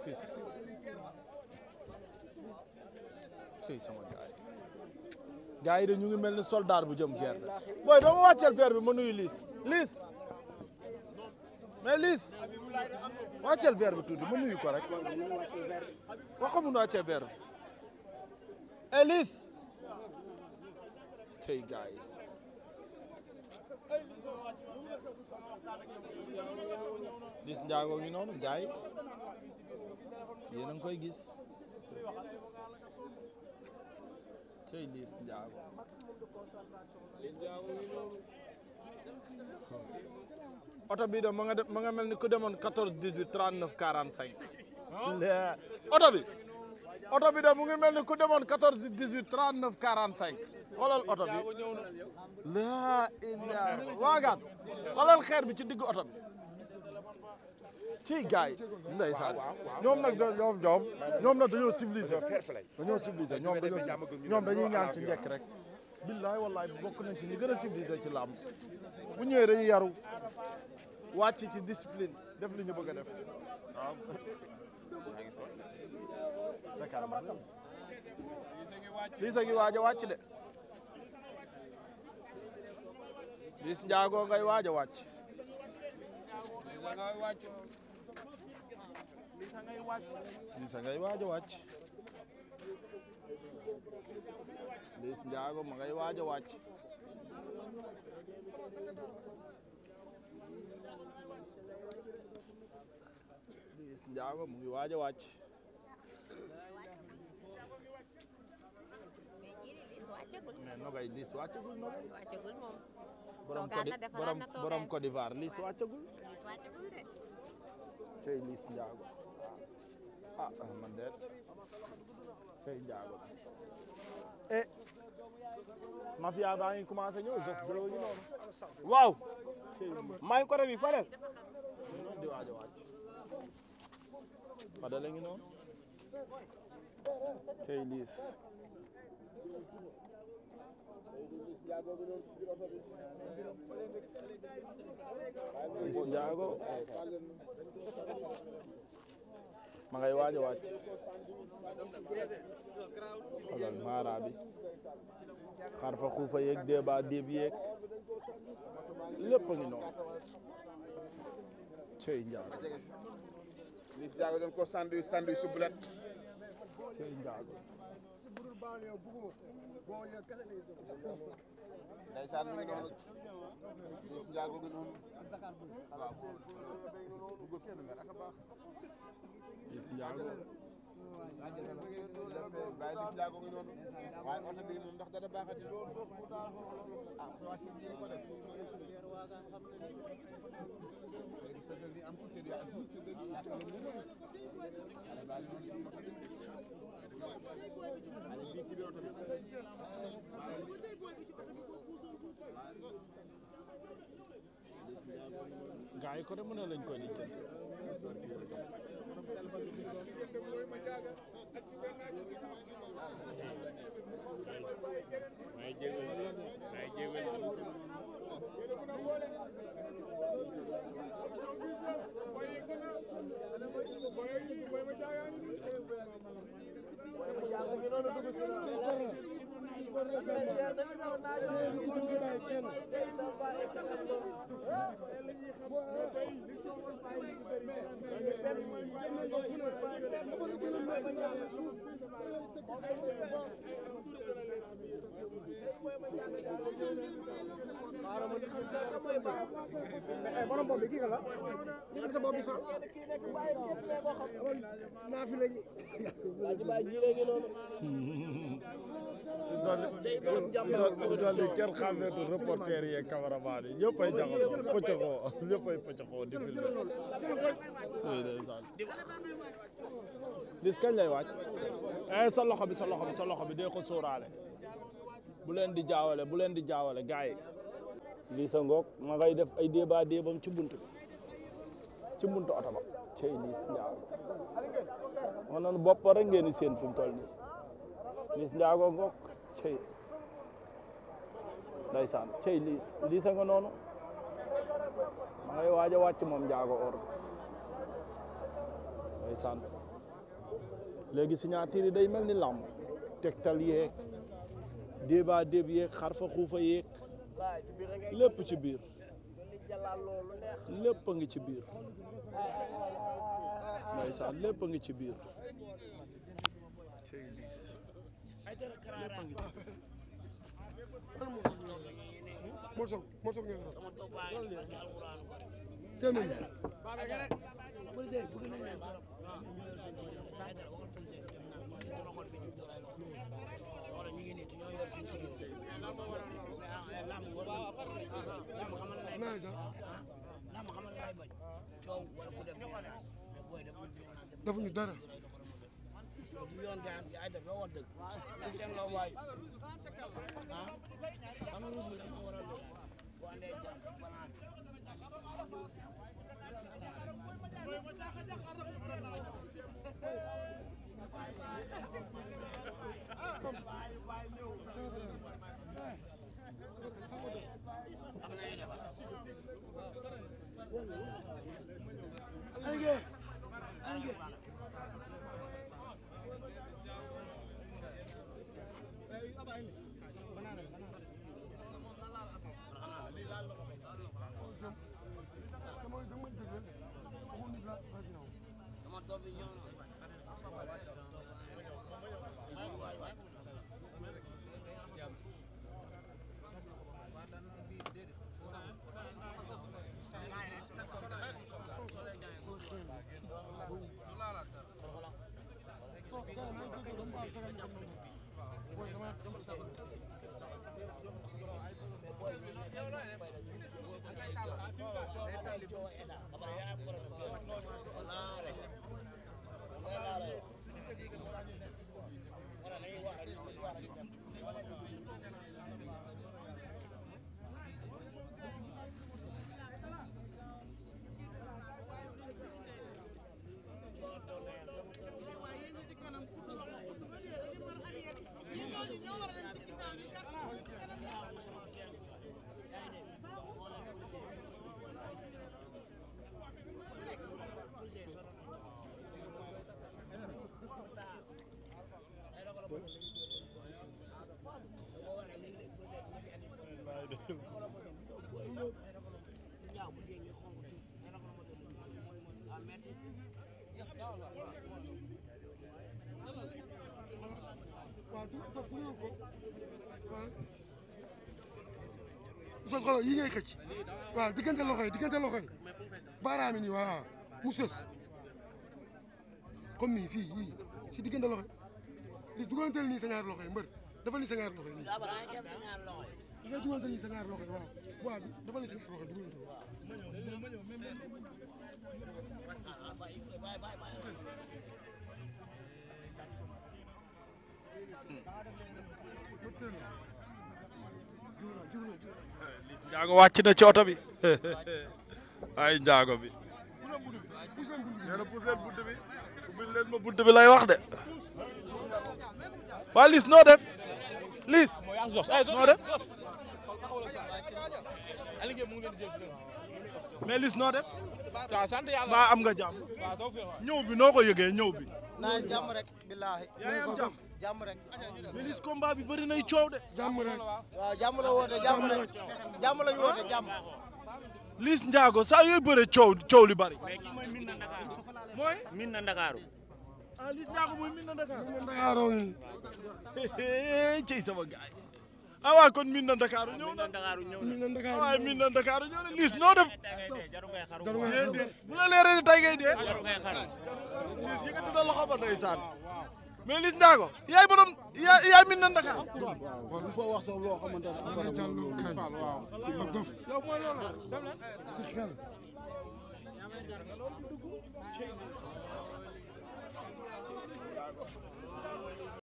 fils ci sama gars yi de ñu ngi mel ni soldat bu jëm guerre booy dama wàcceel verre bi ma nuyu Liss Liss mais Liss wàcceel verre bi tuuti ma nuyu ko rek waxu mu wàccee verre bi et Liss tey gars yi Liss Ndiago ngi noonu gars yi yéen a ngi koy gis tey Liss Ndiago oto bi de ma nga mel ni ku demoon 14 18 39 45 oto bi de mu ngi mel ni ku demoon 14 18 39 45 xoolal oto bi laa ilaa waagaan xoolal xeer bi ci digg oto bi ci gaay ndeysaan ñoom nag dañoo civilisé ñoom dañuy ñaan ci njëkk rek billaay wallaay bokk nañ ci ñi gën a civilisé ci làmb bu ñëwee dañuy yaru wàcc ci discipline def li ñu bëgg a def waaw Dakar Liss a ngi waaj a wàcc de Liss Ndiago ngay waaj a wàcc Liss a ngay waaj a wàcc Liss Ndiago ma ngay waaj a wàcc Liss Ndiago mu ngi waaj a wàcc mais nogay Liss wàccagul nogay borom Côte d'Ivoire Liss wàccagul cey Liss Ndiago ah man de cey Ndiago mafia baa ngi commencé ñëw Zof Bro ñu noonu waaw maa ngi ko rebi pare di waaj a wàcc Fadala ngi noonu cey Liss Liss Ndiago ma ngay waaj a wàcc xoolal maara bi xar fa xuufa yeeg déeba déeb yeeg lépp a ngi noonu cey Ndiago Liss Ndiago doon ko sandu su bulet cey Ndiago ndeysaan mi ngi noonu Liss Ndiago gi noonu bëgg kenn nga ak baax Liss Ndiago bàyyi Liss Ndiago gi noonu waaye oto bi moom ndax dana baaxati ah soo wàcc bi ko def c'est sëgal ni am ko c'est ya am sëgal ni ak la mu ala baa ngi noonu ci oto bi ala fii ci biir oto bi gaa yi ko de mën lañ koy lijjanti borom bopp bi kii la ñu sa bopp bi sax naa fi lañu ji ba jire ngi noonu doon li kenn xàmmeetu reporter yi ak cameraman yi ñëpp ay jaxasoo pëccëxoo ñëpp ay pëccëxoo di filmé Liss kañ lay wàcc sa loxo bi dee ko sóoraale bu leen di jaawale gars yi Liss a ngoog ma ngay def ay débat débam ci buntu oto ba cey Liss Ndiago ma noonu bopp rek ngeen di seen fi mu toll nii Liss ndiago ngok cey ndeysaan cey Liss nga noonu ma ngay waaj a wàcc moom ndiago or ndeysaan léegi signature yi day mel ni lamb tegtal yeeg débat déb yeeg xarfa xuufa yeeg lépp ci biir lépp a ngi ci biir ndeysaan lépp a ngi ci biir cey Liss lépp a ngi ci biir Morsok ngeen ko. police bëgg nañ leen torop ñoo yor seen sécurité ay dara waxal police dem na mooy toroxal fi ñu door ay loxo wala ñu ngi nii ñoo yor seen sécurité lamb war lamb xamal lay bañ lamb xamal lay bañ coow wala ku def mais boy defuñu dara du yoon gaan gi ay def doo wax dëgg ci seen la waay xam nga ruus bi dama war a lo bu andee jàmm banaan sama doom bi ñëw na sos xolo yi ngay xëcc waaw diggante loxo yi baaraam yi nii waaw mu sës comme nii fii yii si diggante loxo yi li dugalanteel nii sa ñaari loxo yi mbër dafa nii sa ñaari loxo yi nii da ngay dugalanteel nii sa ñaari loxo yi waaw dafa nii sa ñaari loxo yi Liss ndiago wàcc na ci oto bi ay ndiago bi nee na pousse leen bunt bi ubbil leen ma bunt bi lay wax de waa Liss noo def Liss noo def mais Liss noo def maa am nga jàmm ñëw bi noo ko yëgee ñëw bi naa jàmm rek billaahi yaa am jàmm jàmm rek mais Liss combat bi bëri nay coow de jàmm rek waaw jàmm la woote jàmm rek jàmm lañu woote jàmm Liss ndiago saa yooyu bëre coow li bëri mais kii mooy min na Ndakaaru mooy min na Ndakaaru ah Liss ndiago mooy min na Dakar Ndakaaroo ngi cey sama gaay ah waa kon min na Ndakaaru ñëw na Ndakaaru ñëw min na Ndakaar waaye min na Ndakaaru ñëw na Liss noo def jaru ngay xaru jaru ngay déedéet bu la leeree ni tey ngay dee jaru ngay xaru Liss yëkkati na loxo ba ndeysaan mais Liss ndiago yaay borom yaay min na Ndakaaru waaw il faut wax sax loo xamante ne Aliou Diallo kañ waaw dof si xel